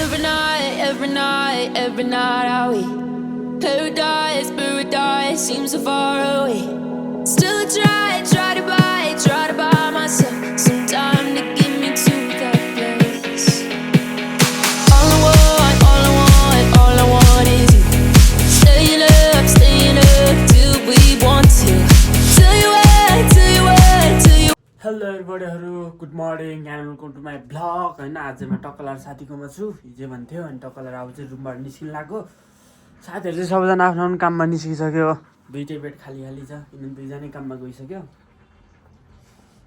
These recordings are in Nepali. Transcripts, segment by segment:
every night, every night are we paradise, paradise seems so far away. Still I try to buy myself some time to get me to that place. All I want, all I want is you. Staying up till we want to. Till you wait, till you wait, till you. Hello एभ्रिबडीहरू good morning and welcome to my vlog होइन। आज म टक्कलर साथीकोमा छु। हिजो भन्थ्यो अनि टक्कलर अब चाहिँ रुमबाट निस्किनु लाग्यो। साथीहरू चाहिँ सबैजना आफ्नो आफ्नो काममा निस्किसक्यो। दुइटै बेड खाली खाली छ किनभने दुईजनै काममा गइसक्यो।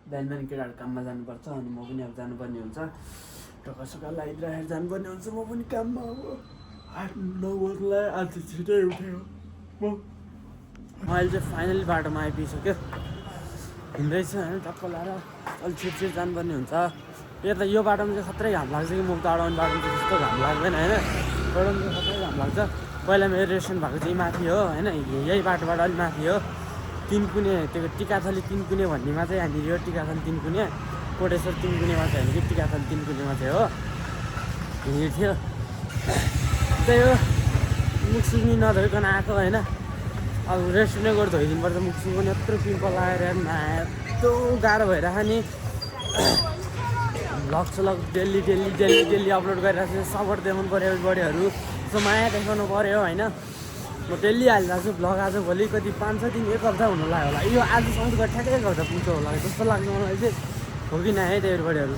बिहान बिहान केटाहरू काममा जानुपर्छ अनि म पनि अब जानुपर्ने हुन्छ। टक्कर सकाल लगाइराखेर जानुपर्ने हुन्छ। म पनि काममा अब 8-9 बजीलाई आज छिटै उठ्यो म अहिले चाहिँ फाइनली बाटोमा आइपुगिसक्यो। हिँड्दैछ होइन टक्क लाएर अलि छिटो जानुपर्ने हुन्छ। यो बाटोमा चाहिँ खत्रै घाम लाग्छ कि मुख अडाउने बाटोमा चाहिँ त्यस्तो घाम लाग्दैन होइन। बाटोमा चाहिँ खत्रै घाम लाग्छ। पहिला मेरो रेस्टुरेन्ट भएको चाहिँ माथि हो होइन, यही बाटोबाट अलिक माथि हो। तिनकुने त्यो टिकाथली तिनकुने भन्नेमा चाहिँ यहाँनिर यो टिकाथली तिनकुने कोटेश्वर तिनकुनेमा चाहिँ होइन कि टिकाथली तिनकुनेमा चाहिँ हो हिँड्थ्यो। त्यही हो मुख सुक्नी नधोइकन आएको होइन। अब रेस्टुरेन्टै गएर धोइदिनुपर्छ मुख सुक्नु पनि यत्रो पिम्पल लगाएर यस्तो गाह्रो भइरहेको नि। भ्लग सलग डेली अपलोड गरिरहेको छु। सपोर्ट देखाउनु पऱ्यो एभ्रिबडीहरू, यसो माया देखाउनु पऱ्यो होइन। म डेली हालिरहेको छु भ्लग। आज भोलि कति 5-6 दिन 1 हप्ता हुनु लाग्यो होला। यो आजसम्म गएर ठ्याक्कै 1 हप्ता पुग्छ होला जस्तो लाग्छ मलाई चाहिँ। हो कि नआए त एभ्रिबडीहरू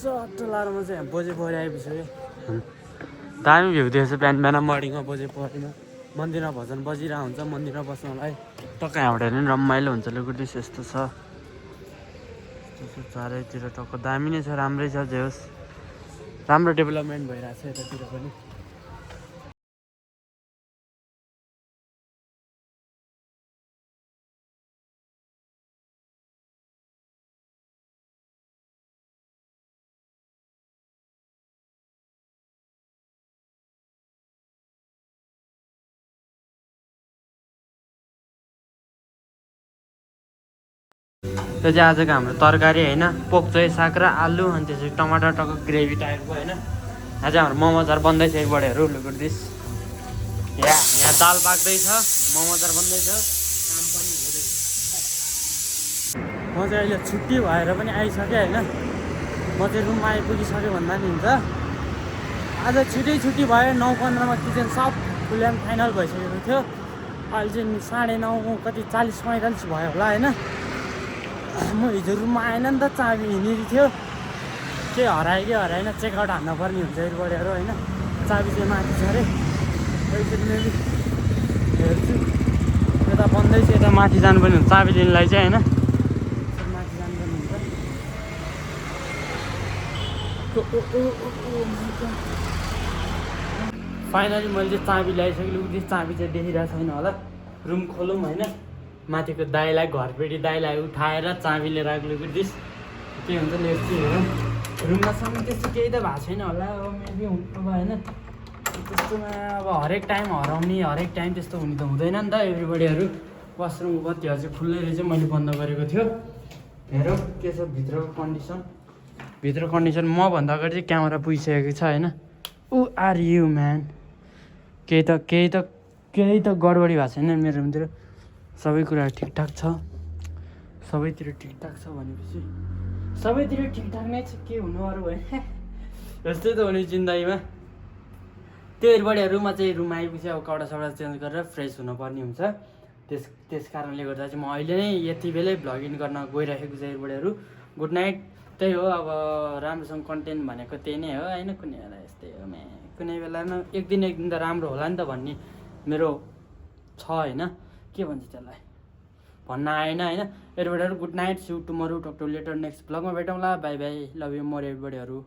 चट्ट लाएर म चाहिँ बोजे पोखरी आइपुग्छु। दामी भ्यू देखेको बिहान बिहान मर्निङमा बोजे पोखरीमा मन्दिरमा भजन बजिरहेको हुन्छ। मन्दिरमा बस्नलाई टक्क यहाँबाट हेर्नु नि रमाइलो हुन्छ। लुकुटिस यस्तो छ, यस्तो छ चारैतिर टक्क दामी नै छ, राम्रै छ। जे होस् राम्रो डेभलपमेन्ट भइरहेको छ यतातिर पनि। त्यो चाहिँ आजको हाम्रो तरकारी होइन, पोक चाहिँ साग र आलु अनि त्यसपछि टमाटर टक्क ग्रेभी टाइपको होइन। आज हाम्रो मोमो अचार बन्दैछ एकबडेहरू लुकुटिस। यहाँ दाल पाक्दैछ, मोमो अचार बन्दैछ, काम पनि हुँदैछ। म चाहिँ अहिले छुट्टी भएर पनि आइसकेँ होइन। म चाहिँ रुममा आइपुगिसकेँ भन्दा नि हुन्छ। आज छुट्टी भयो। 9:15मा किचन सब फुल एन्ड फाइनल भइसकेको थियो। अहिले चाहिँ 9:30 कति 40-45 भयो होला होइन। म हिजो रुममा आएन नि त, चाबी हिँडेर थियो। के हरायो कि हराएन चेकआउट हान्न पर्ने हुन्छ एरिबडीहरू होइन। चाबी चाहिँ माथि छ अरे। एकचोटि मैले हेर्छु यता बन्दैछ, यता माथि जानुपर्ने हुन्छ चाबी लिनलाई चाहिँ होइन। माथि जानुपर्ने हुन्छ। फाइनली मैले चाहिँ चाबी ल्याइसकेँ। लुकुटिस चाबी चाहिँ देखिरहेको छैन होला। रुम खोलौँ होइन। माथिको दाइलाई घरपेटी दाइलाई उठाएर चाबी लिएर आएको लुकुटिस के हुन्छ लेख्छु हेरौँ। रुममा सबै त्यस्तो केही त भएको छैन होला। अब मेबी अब होइन त्यस्तोमा अब हरेक टाइम हराउने हरेक टाइम त्यस्तो हुने त हुँदैन नि त एभ्रिबडीहरू। वासरुमको बत्तीहरू चाहिँ खुल्लै रहेछ, मैले बन्द गरेको थियो। हेरौँ के छ भित्रको कन्डिसन। भित्र कन्डिसन मभन्दा अगाडि चाहिँ क्यामेरा पुगिसकेको छ होइन। Are you man. केही त गडबडी भएको छैन मेरो रुमतिर। सबै कुरा ठिकठाक छ। सबैतिर ठिकठाक छ भनेपछि सबैतिर ठिकठाक नै छ। के हुनु अरू होइन, यस्तै त हो नि जिन्दगीमा। त्यो एरिबडीहरूमा चाहिँ रुम आइपुग्छ। अब कपडा चेन्ज गरेर फ्रेस हुनुपर्ने हुन्छ। त्यस कारणले गर्दा चाहिँ म अहिले नै यति बेलै भ्लग इन गर्न गइराखेको छु एरिबडीहरू। Good night. त्यही हो अब राम्रोसँग कन्टेन्ट भनेको त्यही नै हो होइन। कुनै बेला यस्तै हो कुनै बेला एक दिन त राम्रो होला नि त भन्ने मेरो छ होइन। के भन्छ त्यसलाई भन्न आएन होइन। एरिबडीहरू good night. See you tomorrow, talk to later next भ्लगमा भेटौँला। Bye bye, love you more एरिबडीहरू।